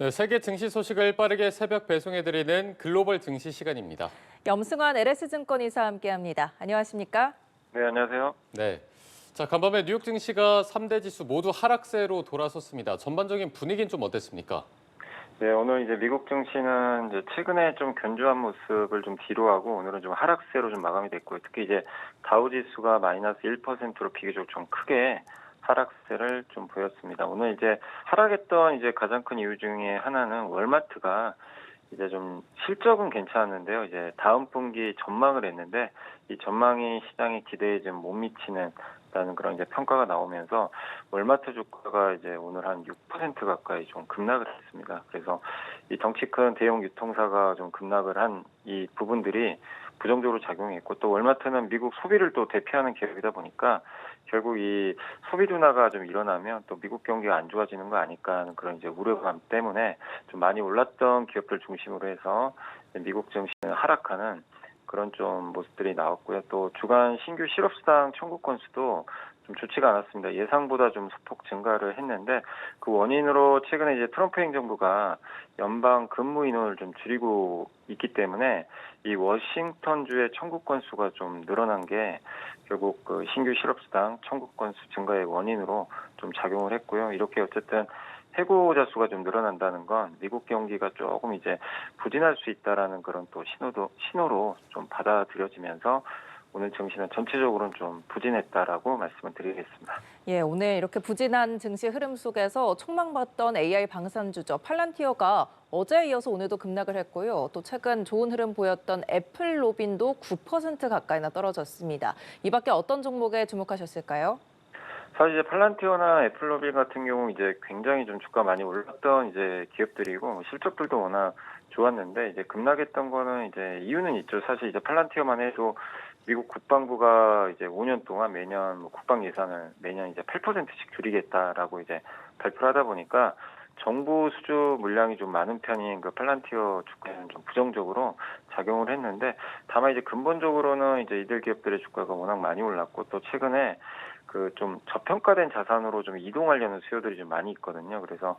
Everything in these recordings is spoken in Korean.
네, 세계 증시 소식을 빠르게 새벽 배송해드리는 글로벌 증시 시간입니다. 염승환 LS증권 이사와 함께합니다. 안녕하십니까? 네, 안녕하세요. 네. 자, 간밤에 뉴욕 증시가 3대 지수 모두 하락세로 돌아섰습니다. 전반적인 분위기는 좀 어땠습니까? 네, 오늘 이제 미국 증시는 이제 최근에 좀 견조한 모습을 좀 뒤로하고 오늘은 좀 하락세로 좀 마감이 됐고요. 특히 이제 다우 지수가 마이너스 1%로 비교적 좀 크게 하락세를 좀 보였습니다. 오늘 이제 하락했던 이제 가장 큰 이유 중에 하나는 월마트가 이제 좀 실적은 괜찮았는데요. 이제 다음 분기 전망을 했는데 이 전망이 시장의 기대에 좀 못 미치는 라는 그런 이제 평가가 나오면서 월마트 주가가 이제 오늘 한 6% 가까이 좀 급락을 했습니다. 그래서 이 덩치 큰 대형 유통사가 좀 급락을 한 이 부분들이 부정적으로 작용했고 또 월마트는 미국 소비를 또 대표하는 기업이다 보니까 결국 이 소비 둔화가 좀 일어나면 또 미국 경기가 안 좋아지는 거 아닐까 하는 그런 이제 우려감 때문에 좀 많이 올랐던 기업들 중심으로 해서 미국 증시는 하락하는 그런 좀 모습들이 나왔고요. 또 주간 신규 실업수당 청구 건수도 좀 좋지가 않았습니다. 예상보다 좀 소폭 증가를 했는데 그 원인으로 최근에 이제 트럼프 행정부가 연방 근무 인원을 좀 줄이고 있기 때문에 이 워싱턴주의 청구 건수가 좀 늘어난 게 결국 그 신규 실업수당 청구 건수 증가의 원인으로 좀 작용을 했고요. 이렇게 어쨌든 해고자 수가 좀 늘어난다는 건 미국 경기가 조금 이제 부진할 수 있다라는 그런 또 신호로 좀 받아들여지면서 오늘 증시는 전체적으로는 좀 부진했다라고 말씀을 드리겠습니다. 예, 오늘 이렇게 부진한 증시 흐름 속에서 촉망받던 AI 방산주죠. 팔란티어가 어제에 이어서 오늘도 급락을 했고요. 또 최근 좋은 흐름 보였던 애플로빈도 9% 가까이나 떨어졌습니다. 이 밖에 어떤 종목에 주목하셨을까요? 사실 이제 팔란티어나 애플로빌 같은 경우 이제 굉장히 좀 주가 많이 올랐던 이제 기업들이고 실적들도 워낙 좋았는데 이제 급락했던 거는 이제 이유는 있죠. 사실 이제 팔란티어만 해도 미국 국방부가 이제 5년 동안 매년 뭐 국방 예산을 매년 이제 8%씩 줄이겠다라고 이제 발표를 하다 보니까 정부 수주 물량이 좀 많은 편인 그 팔란티어 주가에는 좀 부정적으로 작용을 했는데 다만 이제 근본적으로는 이제 이들 기업들의 주가가 워낙 많이 올랐고 또 최근에 그 좀 저평가된 자산으로 좀 이동하려는 수요들이 좀 많이 있거든요. 그래서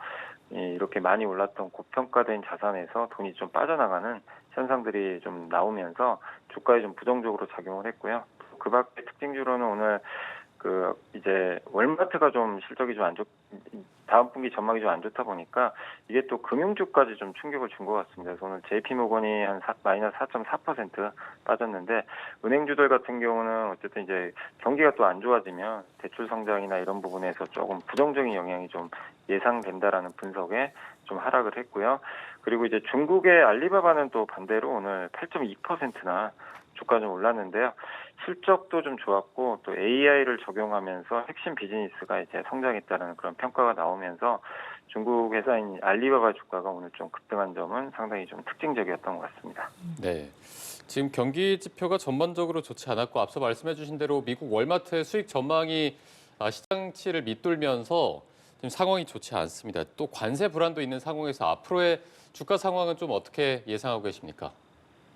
이렇게 많이 올랐던 고평가된 자산에서 돈이 좀 빠져나가는 현상들이 좀 나오면서 주가에 좀 부정적으로 작용을 했고요. 그 밖에 특징주로는 오늘 그 이제 월마트가 좀 실적이 좀 안 다음 분기 전망이 좀 안 좋다 보니까 이게 또 금융주까지 좀 충격을 준 것 같습니다. 그래서 오늘 JP모건이 한 마이너스 4.4% 빠졌는데 은행주들 같은 경우는 어쨌든 이제 경기가 또 안 좋아지면 대출 성장이나 이런 부분에서 조금 부정적인 영향이 좀 예상된다라는 분석에 좀 하락을 했고요. 그리고 이제 중국의 알리바바는 또 반대로 오늘 8.2%나 주가 좀 올랐는데요. 실적도 좀 좋았고 또 AI를 적용하면서 핵심 비즈니스가 이제 성장했다는 그런 평가가 나오면서 중국 회사인 알리바바 주가가 오늘 좀 급등한 점은 상당히 좀 특징적이었던 것 같습니다. 네. 지금 경기 지표가 전반적으로 좋지 않았고 앞서 말씀해 주신 대로 미국 월마트의 수익 전망이 시장치를 밑돌면서 지금 상황이 좋지 않습니다. 또 관세 불안도 있는 상황에서 앞으로의 주가 상황은 좀 어떻게 예상하고 계십니까?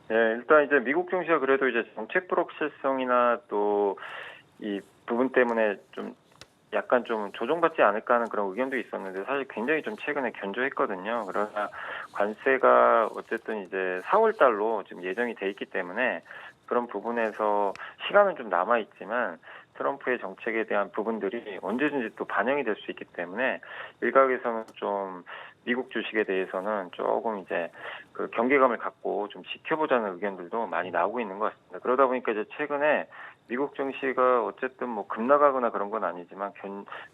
네, 일단 이제 미국 증시가 그래도 이제 정책 불확실성이나 또 이 부분 때문에 좀 약간 좀 조정받지 않을까 하는 그런 의견도 있었는데 사실 굉장히 좀 최근에 견조했거든요. 그러나 관세가 어쨌든 이제 4월 달로 지금 예정이 돼 있기 때문에 그런 부분에서 시간은 좀 남아 있지만 트럼프의 정책에 대한 부분들이 언제든지 또 반영이 될 수 있기 때문에 일각에서는 좀 미국 주식에 대해서는 조금 이제 그 경계감을 갖고 좀 지켜보자는 의견들도 많이 나오고 있는 것 같습니다. 그러다 보니까 이제 최근에 미국 증시가 어쨌든 뭐 급락하거나 그런 건 아니지만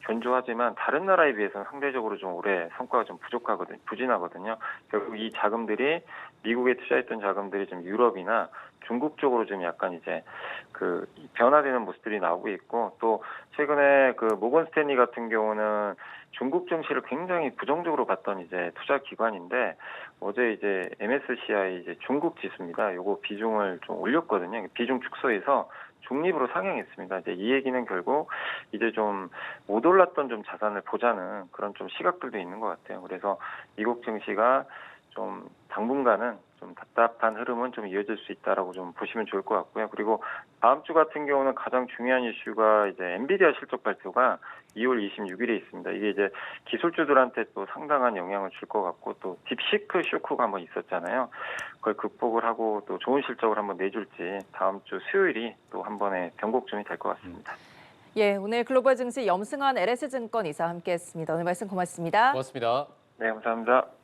견조하지만 다른 나라에 비해서는 상대적으로 좀 올해 성과가 좀 부진하거든요. 결국 이 자금들이 미국에 투자했던 자금들이 좀 유럽이나 중국 쪽으로 좀 약간 이제 그 변화되는 모습들이 나오고 있고 또 최근에 그 모건 스탠리 같은 경우는 중국 증시를 굉장히 부정적으로 봤던 이제 투자 기관인데 어제 이제 MSCI 이제 중국 지수입니다. 요거 비중을 좀 올렸거든요. 비중 축소해서 중립으로 상향했습니다. 이제 이 얘기는 결국 이제 좀 못 올랐던 좀 자산을 보자는 그런 좀 시각들도 있는 것 같아요. 그래서 미국 증시가 좀 당분간은 좀 답답한 흐름은 좀 이어질 수 있다라고 좀 보시면 좋을 것 같고요. 그리고 다음 주 같은 경우는 가장 중요한 이슈가 이제 엔비디아 실적 발표가 2월 26일에 있습니다. 이게 이제 기술주들한테 또 상당한 영향을 줄 것 같고 또 딥시크 쇼크가 한번 있었잖아요. 그걸 극복을 하고 또 좋은 실적을 한번 내줄지 다음 주 수요일이 또 한 번의 변곡점이 될 것 같습니다. 예, 오늘 글로벌 증시 염승환 LS증권 이사 함께했습니다. 오늘 말씀 고맙습니다. 고맙습니다. 네, 감사합니다.